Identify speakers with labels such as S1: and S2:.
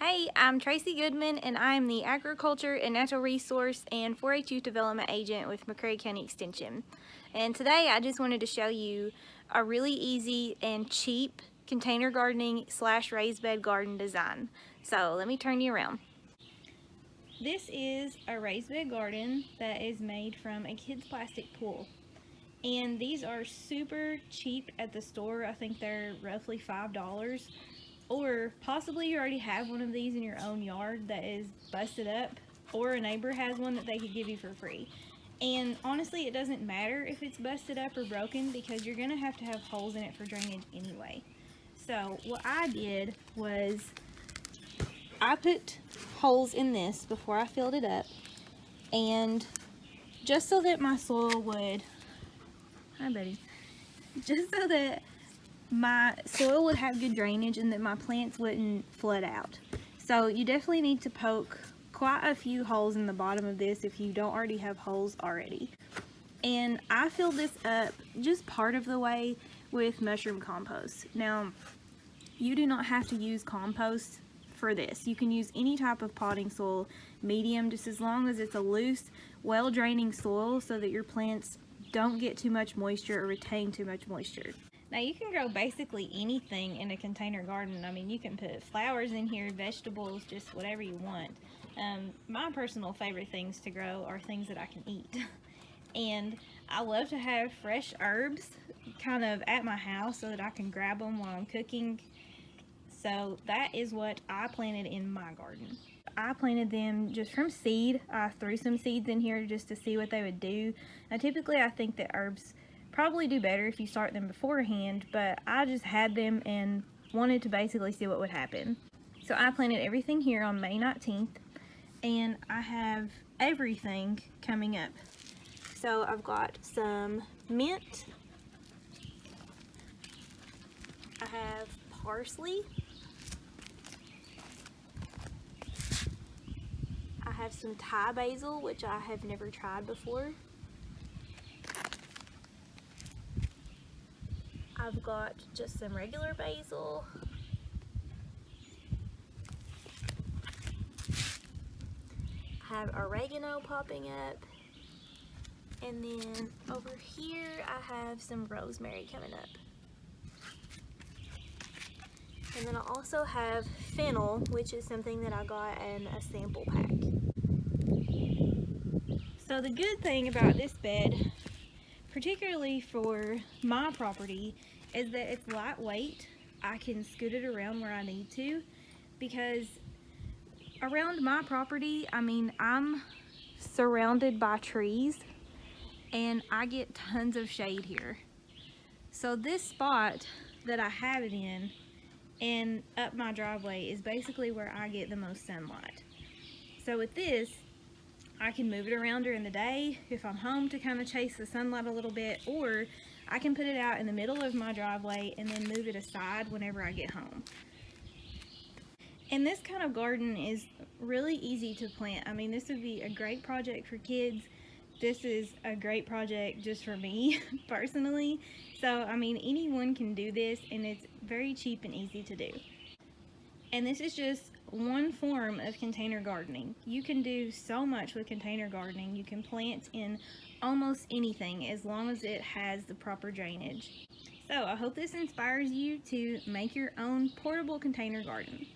S1: Hey, I'm Tracie Goodman, and I'm the Agriculture and Natural Resource and 4-H Youth Development Agent with McCreary County Extension. And today I just wanted to show you a really easy and cheap container gardening / raised bed garden design. So let me turn you around. This is a raised bed garden that is made from a kid's plastic pool. And these are super cheap at the store. I think they're roughly $5. Or possibly you already have one of these in your own yard that is busted up, or a neighbor has one that they could give you for free. And honestly, it doesn't matter if it's busted up or broken because you're gonna have to have holes in it for drainage anyway. So what I did was I put holes in this before I filled it up, and just so that my soil would, hi buddy, just so that my soil would have good drainage and that my plants wouldn't flood out. So you definitely need to poke quite a few holes in the bottom of this if you don't already have holes already. And I filled this up just part of the way with mushroom compost. Now, you do not have to use compost for this. You can use any type of potting soil, medium, just as long as it's a loose, well-draining soil so that your plants don't get too much moisture or retain too much moisture. Now you can grow basically anything in a container garden. I mean, you can put flowers in here, vegetables, just whatever you want. My personal favorite things to grow are things that I can eat. And I love to have fresh herbs kind of at my house so that I can grab them while I'm cooking. So that is what I planted in my garden. I planted them just from seed. I threw some seeds in here just to see what they would do. Now typically I think that herbs probably do better if you start them beforehand, but I just had them and wanted to basically see what would happen. So I planted everything here on May 19th, and I have everything coming up. So I've got some mint, I have parsley, I have some Thai basil, which I have never tried before. I've got just some regular basil. I have oregano popping up. And then over here I have some rosemary coming up. And then I also have fennel, which is something that I got in a sample pack. So the good thing about this bed, particularly for my property, is that it's lightweight. I can scoot it around where I need to, because around my property, I mean, I'm surrounded by trees and I get tons of shade here. So this spot that I have it in and up my driveway is basically where I get the most sunlight. So with this, I can move it around during the day if I'm home to kind of chase the sunlight a little bit, or I can put it out in the middle of my driveway and then move it aside whenever I get home. And this kind of garden is really easy to plant. I mean, this would be a great project for kids. This is a great project just for me personally. So, I mean, anyone can do this, and it's very cheap and easy to do. And this is just one form of container gardening. You can do so much with container gardening. You can plant in almost anything as long as it has the proper drainage. So I hope this inspires you to make your own portable container garden.